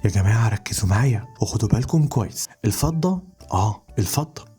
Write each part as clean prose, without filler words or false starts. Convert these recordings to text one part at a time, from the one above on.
يا جماعة ركزوا معايا وخدوا بالكم كويس. الفضة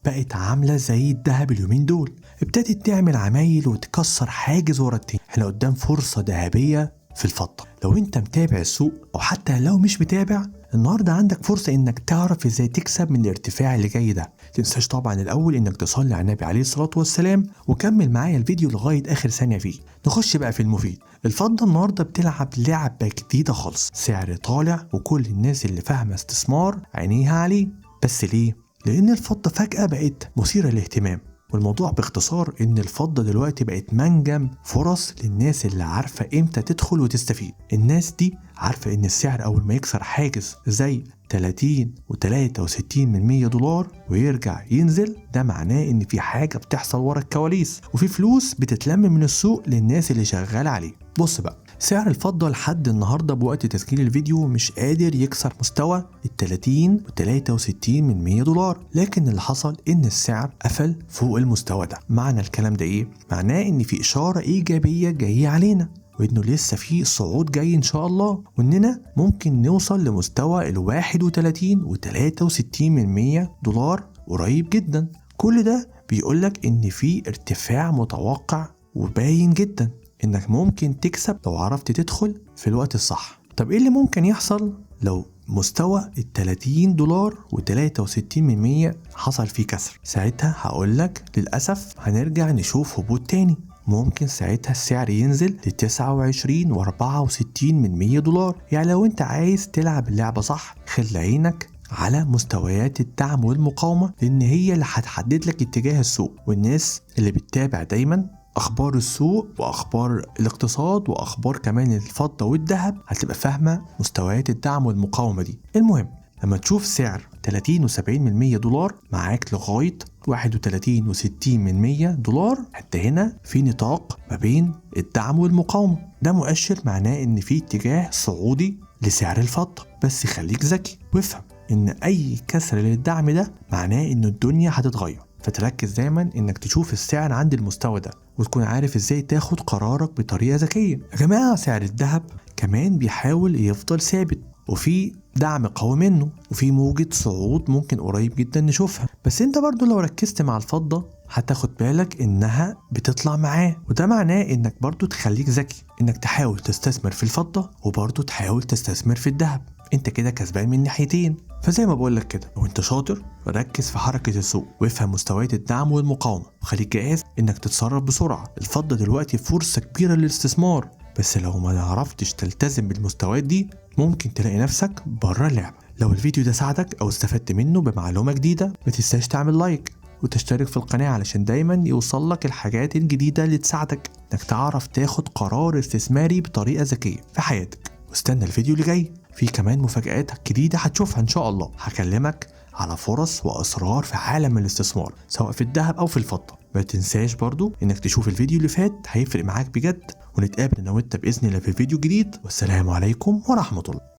بقت عاملة زي الذهب اليومين دول، ابتدت تعمل عمايل وتكسر حاجز ورا التاني. احنا قدام فرصة ذهبية في الفضة. لو انت متابع السوق او حتى لو مش متابع، النهارده عندك فرصة انك تعرف ازاي تكسب من الارتفاع اللي جاي ده. متنساش طبعا الاول انك تصلي على النبي عليه الصلاة والسلام وكمل معايا الفيديو لغاية اخر ثانية فيه. نخش بقى في المفيد. الفضة النهارده بتلعب لعبة جديدة خالص، سعر طالع وكل الناس اللي فاهمة استثمار عينيها عليه. بس ليه؟ لان الفضة فجأة بقت مثيرة للاهتمام. والموضوع باختصار ان الفضة دلوقتي بقت منجم فرص للناس اللي عارفة امتى تدخل وتستفيد. الناس دي عارفة ان السعر اول ما يكسر حاجز زي 30 و63 من 100 دولار ويرجع ينزل، ده معناه ان في حاجة بتحصل ورا الكواليس وفي فلوس بتتلم من السوق للناس اللي شغالة عليه. بص بقى، سعر الفضة لحد النهاردة بوقت تسجيل الفيديو مش قادر يكسر مستوى 30 و63 من 100 دولار، لكن اللي حصل ان السعر قفل فوق المستوى ده. معنى الكلام ده ايه؟ معناه ان في اشارة ايجابية جاية علينا، وانه لسه في صعود جاي ان شاء الله، واننا ممكن نوصل لمستوى 31 و63 من 100 دولار قريب جدا. كل ده بيقولك ان في ارتفاع متوقع وباين جدا انك ممكن تكسب لو عرفت تدخل في الوقت الصح. طب ايه اللي ممكن يحصل لو مستوى 30 دولار و63 من 100 حصل فيه كسر؟ ساعتها هقولك للأسف هنرجع نشوف هبوط تاني. ممكن ساعتها السعر ينزل ل 29 و64 من 100 دولار. يعني لو انت عايز تلعب اللعبة صح، خلي عينك على مستويات الدعم والمقاومة، لان هي اللي هتحدد لك اتجاه السوق. والناس اللي بتتابع دايما اخبار السوق واخبار الاقتصاد واخبار كمان الفضة والذهب هتبقى فاهمة مستويات الدعم والمقاومة دي. المهم، لما تشوف سعر 30 و70 من 100 دولار معاك لغاية 31 و60 من 100 دولار، انت هنا في نطاق ما بين الدعم والمقاومة. ده مؤشر معناه ان في اتجاه صعودي لسعر الفضة. بس خليك ذكي وافهم ان اي كسر للدعم ده معناه ان الدنيا هتتغير. فتركز دايما انك تشوف السعر عند المستوى ده وتكون عارف ازاي تاخد قرارك بطريقة ذكية. يا جماعة سعر الذهب كمان بيحاول يفضل ثابت، وفي دعم قوي منه، وفي موجة صعود ممكن قريب جدا نشوفها. بس انت برضو لو ركزت مع الفضة هتاخد بالك انها بتطلع معاه، وده معناه انك برضو تخليك ذكي، انك تحاول تستثمر في الفضة وبرضو تحاول تستثمر في الذهب. انت كده كسبان من ناحيتين. فزي ما بقولك كده، لو انت شاطر ركز في حركة السوق وافهم مستويات الدعم والمقاومة وخليك جاهز انك تتصرف بسرعة. الفضة دلوقتي فرصة كبيرة للاستثمار، بس لو ما عرفتش تلتزم بالمستويات دي ممكن تلاقي نفسك بره اللعبة. لو الفيديو ده ساعدك او استفدت منه بمعلومة جديدة، ما تنساش تعمل لايك وتشترك في القناة علشان دايما يوصلك الحاجات الجديدة اللي تساعدك انك تعرف تاخد قرار استثماري بطريقة ذكية في حياتك. واستنى الفيديو اللي جاي، في كمان مفاجآت جديدة هتشوفها ان شاء الله. هكلمك على فرص واسرار في عالم الاستثمار سواء في الذهب او في الفضة. ما تنساش برضو انك تشوف الفيديو اللي فات، هيفرق معاك بجد. ونتقابل انا وانت باذن الله في فيديو جديد، والسلام عليكم ورحمة الله.